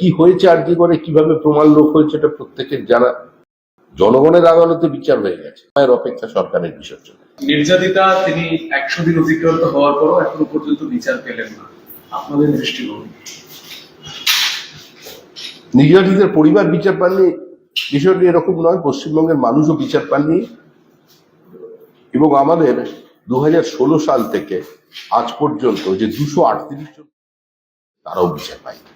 কি হয়েছে আর কি করে কিভাবে প্রমাণ লোপ হয়েছে এটা প্রত্যেকের জানা। জনগণের আদালতে বিচার হয়ে গেছে, এর অপেক্ষা সরকারের বিসর্জন। নির্যাতিতা তিনি 100 দিন অতিক্রান্ত হওয়ার পরও এখনো পর্যন্ত বিচার পেলেন না, আপনাদের দৃষ্টিভঙ্গি? নির্যাতিতের পরিবার বিচার পাননি বিষয়টি এরকম নয়, পশ্চিমবঙ্গের মানুষও বিচার পাননি। এবং আমাদের 2016 সাল থেকে আজ পর্যন্ত যে 238 জন তারাও বিচার পায়নি।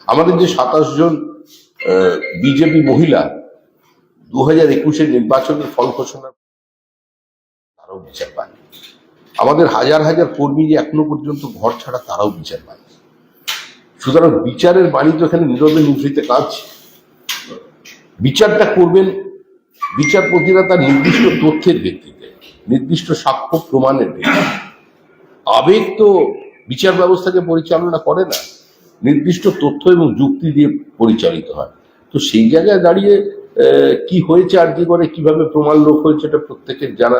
আমাদের যে 27 জন বিজেপি মহিলা 2021-এর নির্বাচনের ফল ঘোষণার তারাও বিচার পায়নি। আমাদের হাজার হাজার কর্মী যে এখনো পর্যন্ত ঘর ছাড়া তারাও বিচার পায়নি। সুতরাং বিচারের বাণী তো এখানে নীরবে নিভৃতে কাজ। বিচারটা করবেন বিচারপতিরা তার নির্দিষ্ট তথ্যের ভিত্তিতে, নির্দিষ্ট সাক্ষ্য প্রমাণের ভিত্তিতে। আবেগ তো বিচার ব্যবস্থাকে পরিচালনা করে না, নির্দিষ্ট তথ্য এবং যুক্তি দিয়ে পরিচালিত হয়। তো সেই জায়গায় দাঁড়িয়ে কি হয়েছে আর কি করে কিভাবে প্রমাণ লোপ হয়েছে এটা প্রত্যেকের জানা।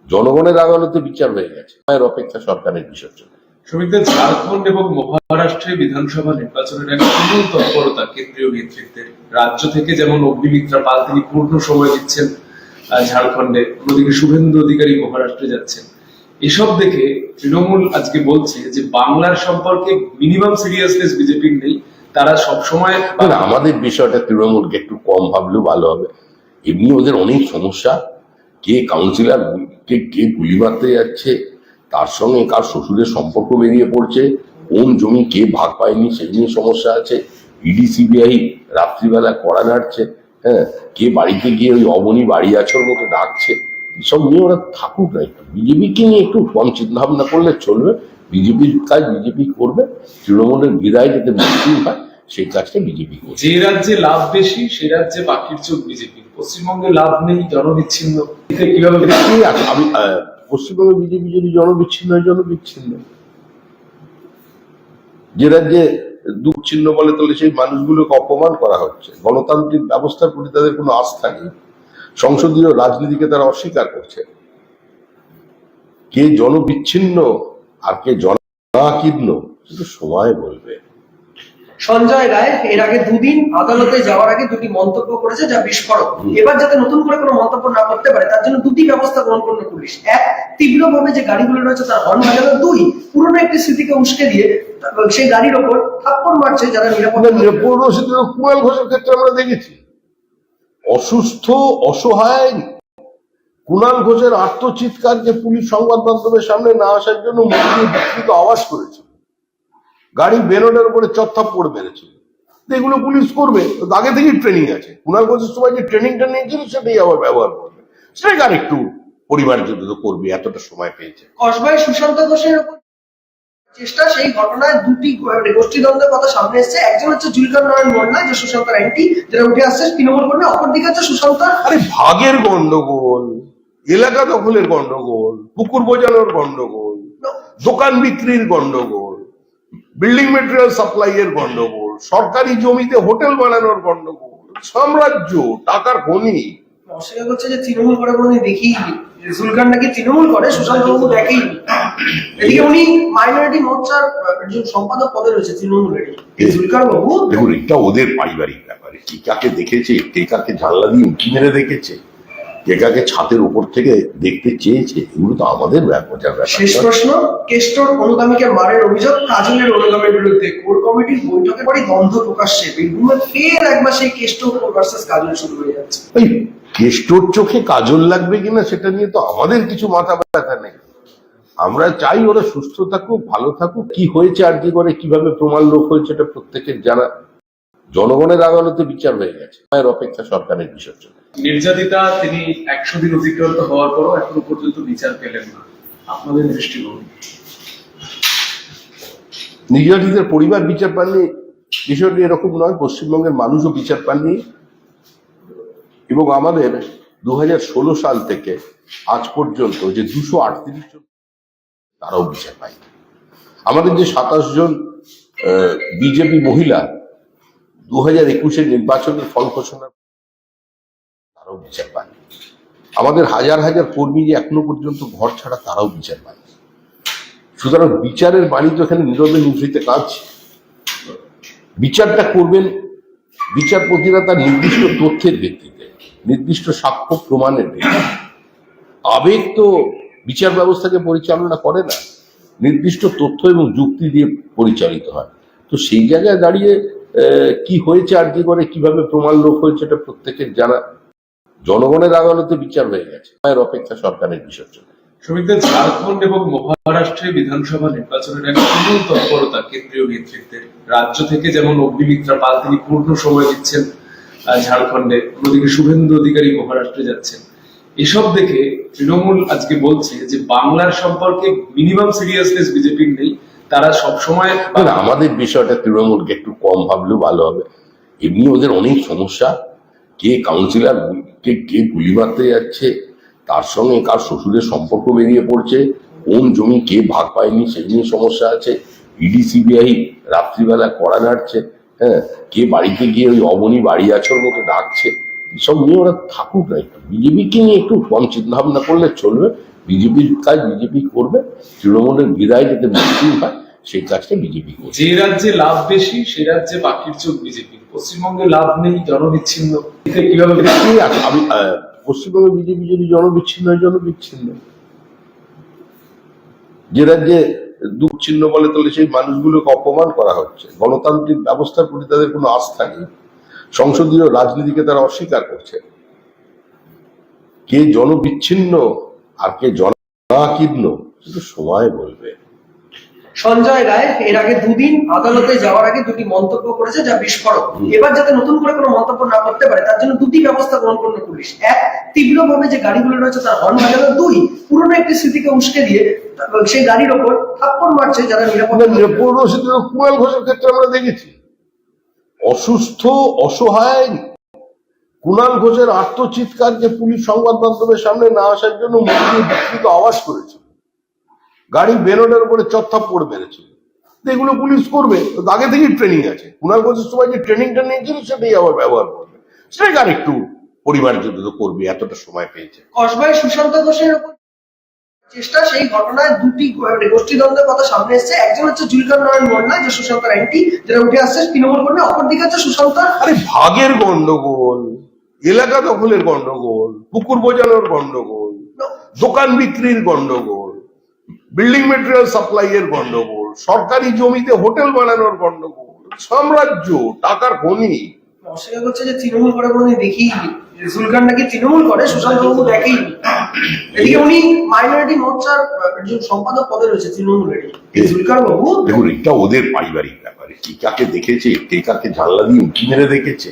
জনগণের আদালতে বিচার হয়ে গেছে, এর অপেক্ষা সরকারের বিসর্জন। শ্রমিকদের ঝাড়খণ্ড এবং মহারাষ্ট্রে বিধানসভা নির্বাচনের এক তুমুল তৎপরতা কেন্দ্রীয় নেতৃত্বের। রাজ্য থেকে যেমন অগ্নিমিত্রা পাল তিনি পূর্ণ সময় দিচ্ছেন ঝাড়খণ্ডে, অন্যদিকে শুভেন্দু অধিকারী মহারাষ্ট্রে যাচ্ছেন। এসব দেখে তৃণমূল আজকে বলছে যে বাংলার সম্পর্কে মিনিমাম সিরিয়াসনেস বিজেপির নেই, তারা সবসময়। আমাদের বিষয়টা তৃণমূলকে একটু কম ভাবলেও ভালো হবে। এমনি ওদের অনেক সমস্যা, কে কাউন্সিলর কে গুলি মারতে যাচ্ছে, তার সঙ্গে কার শ্বশুরের সম্পর্ক বেরিয়ে পড়ছে, কোন জমি কে ভাগ পায়নি সেই নিয়ে সমস্যা আছে, ইডি সিবিআই রাত্রিবেলা কড়া নাড়ছে, হ্যাঁ, কে বাড়িতে গিয়ে ওই অবনী বাড়ি আছোর মতো ডাকছে, এসব নিয়ে ওরা থাকুক না। একটু বিজেপিকে নিয়ে একটু কম চিন্তা ভাবনা করলে চলবে। বিজেপির কাজ বিজেপি করবে, তৃণমূলের বিদায় যাতে মুক্তি হয় সেই কাজটা বিজেপি করবে। যে রাজ্যে লাভ বেশি সে রাজ্যে বাকির চোখ বিজেপি। পশ্চিমবঙ্গে লাভ নেই, জনবিচ্ছিন্ন, কিভাবে? আমি পশ্চিমবঙ্গে বিজেপি যদি জনবিচ্ছিন্ন হয়, জনবিচ্ছিন্ন। যে রাজ্যে দুঃচিহ্ন বলে তাহলে সেই মানুষগুলোকে অপমান করা হচ্ছে, গণতান্ত্রিক ব্যবস্থার প্রতি তাদের কোনো আস্থা নেই, সংসদীয় রাজনীতিকে তারা অস্বীকার করছে। কে জনবিচ্ছিন্ন আর কে জনাকীর্ণ শুধু সময় বলবে। সঞ্জয় রায় এর আগে দুদিন আদালতে যাওয়ার আগে দুটি মন্তব্য করেছে যা বিস্ফোরক। এবার যাতে নতুন করে কোনো মন্তব্য না করতে পারে তার জন্য দুটি ব্যবস্থা গ্রহণ করলো পুলিশ। এক, তীব্রভাবে যে গাড়িগুলো রয়েছে তার হর্ন বাজানো। দুই, পুরনো একটি স্মৃতিকে উস্কে দিয়ে সেই গাড়ির ওপর থাপ্পড় মারছে যারা নিরাপত্তা। কুণাল ঘোষের ক্ষেত্রে আমরা দেখেছি অসুস্থ অসহায় কুণাল ঘোষের আত্মচিৎকারকে পুলিশ সংবাদ মাধ্যমের সামনে না আসার জন্য মন্ত্রী বিকৃত আওয়াজ করেছিল, গাড়ি বেরোনের উপরে চত্থাপ্পড় মেরেছিল। এগুলো পুলিশ করবে, আগে থেকেই ট্রেনিং আছে। কুণাল ঘোষের সময় যে ট্রেনিংটা নিয়েছিল সেটাই আবার ব্যবহার করবে, সেটাকে আর একটু পরিবার যদি করবে, এতটা সময় পেয়েছে। কসবায় সুশান্ত ঘোষের উপর চেষ্টা, সেই ঘটনায় দুটি গোষ্ঠীদ্বন্দ্বের কথা সামনে এসেছে। একজন হচ্ছে জুলকার নারায়ণ মোন্না, যে সুশান্তর অ্যান্টি, যেটা উঠে আসছে তৃণমূল কর্মী। অপরদিকে হচ্ছে সুশান্ত আরে ভাগের গন্ডগোল, এলাকা দখলের গন্ডগোল, পুকুর বোঝানোর গন্ডগোল, দোকান বিক্রির গন্ডগোল, বিল্ডিং মেটেরিয়াল সাপ্লাই এর গন্ডগোল, সরকারি জমিতে হোটেল বানানোর গন্ডগোল, সাম্রাজ্য, টাকার খনি। অস্বীকার করছে যে তৃণমূল করে কোনোদিন দেখিই জুলকার নাকি তৃণমূল করে, সুশান্ত বাবু দেখেই। এদিকে উনি মাইনরিটি মোর্চার একজন সম্পাদক পদে রয়েছে তৃণমূলের। জুলকার বাবু দেখুন, এটা ওদের পারিবারিক ব্যাপারে, কে কাকে দেখেছে, কে কাকে জানলা দিয়ে উঁকি মেরে দেখেছে, কে কাকে ছাদের উপর থেকে দেখতে চেয়েছে, এগুলো তো আমাদের ব্যাপার। শেষ প্রশ্ন, কেষ্টর অনুগামীকে মারের অভিযোগ কাজলের অনুগামীর বিরুদ্ধে কোর কমিটির বৈঠকে পরই দ্বন্দ্ব প্রকাশ্যে। বীরভূমে ফের একবার সেই কেষ্ট ভার্সেস কাজল শুরু হয়ে যাচ্ছে। ওই কেষ্টর চোখে কাজল লাগবে কিনা সেটা নিয়ে তো আমাদের কিছু মাথা ব্যথা নেই। আমরা চাই ওরা সুস্থ থাকুক, ভালো থাকুক। কি হয়েছে আর কি করে কিভাবে প্রমাণ লোপ হয়েছে এটা প্রত্যেকের জানা। জনগণের আদালতে বিচার হয়ে গেছে, এর অপেক্ষা সরকারের বিসর্জন। নির্যাতিতা তিনি 100 দিন অতিক্রান্ত হওয়ার পরও এখনো পর্যন্ত বিচার পেলেন না, আপনাদের দৃষ্টিভঙ্গি? নির্যাতিতের পরিবার বিচার পাননি বিষয়টি এরকম নয়, পশ্চিমবঙ্গের মানুষও বিচার পাননি। এবং আমাদের 2016 সাল থেকে আজ পর্যন্ত যে 238 জন তারাও বিচার পায়নি। আমাদের যে 27 জন বিজেপি মহিলা 2021-এর নির্বাচনের ফল ঘোষণার তারাও বিচার পায়নি। আমাদের হাজার হাজার কর্মী যে এখনো পর্যন্ত ঘর ছাড়া তারাও বিচার পায়নি। সুতরাং বিচারের বাণী তো এখানে নীরবে নিভৃতে কাজ। বিচারটা করবেন বিচারপতিরা তার নির্দিষ্ট তথ্যের ভিত্তিতে, নির্দিষ্ট সাক্ষ্য প্রমাণের ভিত্তিতে। আবেগ তো বিচার ব্যবস্থাকে পরিচালনা করে না, নির্দিষ্ট তথ্য এবং যুক্তি দিয়ে পরিচালিত হয়। তো সেই জায়গায় দাঁড়িয়ে কি হয়েছে আর কি করে কিভাবে প্রমাণ লোপ হয়েছে এটা প্রত্যেকের জানা। জনগণের আদালতে বিচার হয়ে গেছে, এর অপেক্ষা সরকারের বিসর্জন। শ্রমিকদের ঝাড়খণ্ড এবং মহারাষ্ট্রে বিধানসভা নির্বাচনের এক তুমুল তৎপরতা কেন্দ্রীয় নেতৃত্বের। রাজ্য থেকে যেমন অগ্নিমিত্রা পাল তিনি পূর্ণ সময় দিচ্ছেন ঝাড়খণ্ডে, অন্যদিকে শুভেন্দু অধিকারী মহারাষ্ট্রে যাচ্ছেন। এসব দেখে তৃণমূল আজকে বলছে যে বাংলার সম্পর্কে মিনিমাম সিরিয়াসনেস বিজেপির নেই, তারা সবসময়। আমাদের বিষয়টা তৃণমূলকে একটু কম ভাবলেও ভালো হবে। এমনি ওদের অনেক সমস্যা, কে কাউন্সিলর কে গুলি মারতে যাচ্ছে, তার সঙ্গে কার শ্বশুরের সম্পর্ক বেরিয়ে পড়ছে, কোন জমি কে ভাগ পায়নি সেই নিয়ে সমস্যা আছে, ইডি সিবিআই রাত্রিবেলা কড়া নাড়ছে, হ্যাঁ, কে বাড়িতে গিয়ে ওই অবনী বাড়ি আছোর মতো ডাকছে, এসব নিয়ে ওরা থাকুক না। একটু বিজেপিকে নিয়ে একটু কম চিন্তা ভাবনা করলে চলবে। বিজেপির কাজ বিজেপি করবে, তৃণমূলের বিদায় যাতে মুক্তি হয় সেই কাজটা বিজেপি করবে। যে রাজ্যে লাভ বেশি সে রাজ্যে বাকির চোখ বিজেপি। পশ্চিমবঙ্গে লাভ নেই, জনবিচ্ছিন্ন, কিভাবে? আমি পশ্চিমবঙ্গে বিজেপি যদি জনবিচ্ছিন্ন হয়, জনবিচ্ছিন্ন। যে রাজ্যে দুচ্ছিন্ন বলে তাহলে সেই মানুষগুলোকে অপমান করা হচ্ছে, গণতান্ত্রিক ব্যবস্থার প্রতি তাদের কোনো আস্থা নেই, সংসদীয় রাজনীতিকে তারা অস্বীকার করছে। কে জনবিচ্ছিন্ন আর কে জনাকীর্ণ সেটা সময় বলবে। সঞ্জয় রায় এর আগে দুদিন আদালতে যাওয়ার আগে দুটি মন্তব্য করেছে যা বিস্ফোরক। এবার যাতে নতুন করে কোনো মন্তব্য না করতে পারে তার জন্য দুটি ব্যবস্থা গ্রহণ করলো পুলিশ। এক, তীব্রভাবে যে গাড়িগুলো রয়েছে তার হর্ন বাজানো। দুই, পুরনো একটি স্মৃতিকে উস্কে দিয়ে সেই গাড়ির ওপর থাপ্পড় মারছে যারা নিরাপত্তা। কুণাল ঘোষের ক্ষেত্রে আমরা দেখেছি অসুস্থ অসহায় কুণাল ঘোষের আত্মচিৎকারকে পুলিশ সংবাদ মাধ্যমের সামনে না আসার জন্য বিকৃত আওয়াজ করেছে, গাড়ি বেরোনের উপরে চত্থাপ্পড় মেরেছিল। এগুলো পুলিশ করবে, আগে থেকেই ট্রেনিং আছে। কুণাল ঘোষের সময় যে ট্রেনিংটা নিয়েছিল সেটাই আবার ব্যবহার করবে, সেটাকে আর একটু পরিবার যদি করবে, এতটা সময় পেয়েছে। কসবায় সুশান্ত ঘোষের উপর চেষ্টা, সেই ঘটনায় দুটি গোষ্ঠীদ্বন্দ্বের কথা সামনে এসেছে। একজন হচ্ছে জুলকার নারায়ণ মোল্লা, যে সুশান্তর অ্যান্টি, যেটা উঠে আসছে তৃণমূল কর্মী। অপরদিকে হচ্ছে সুশান্ত। আরে ভাগের গন্ডগোল, এলাকা দখলের গন্ডগোল, পুকুর বোঝানোর গন্ডগোল, দোকান বিক্রির গন্ডগোল, বিল্ডিং মেটেরিয়াল সাপ্লাই এর গন্ডগোল, সরকারি জমিতে হোটেল বানানোর গন্ডগোল, সাম্রাজ্য, টাকার খনি। অস্বীকার করছে যে তৃণমূল করে কোনোদিন দেখিনি, জুলকার নাকি তৃণমূল করে, সুশান্ত বাবু দেখেই। এদিকে উনি মাইনরিটি মোর্চার একজন সম্পাদক পদে রয়েছে তৃণমূলের। জুলকার বাবু দেখুন, এটা ওদের পারিবারিক ব্যাপারে, কে কাকে দেখেছে, কে কাকে জানলা দিয়ে উঁকি মেরে দেখেছে,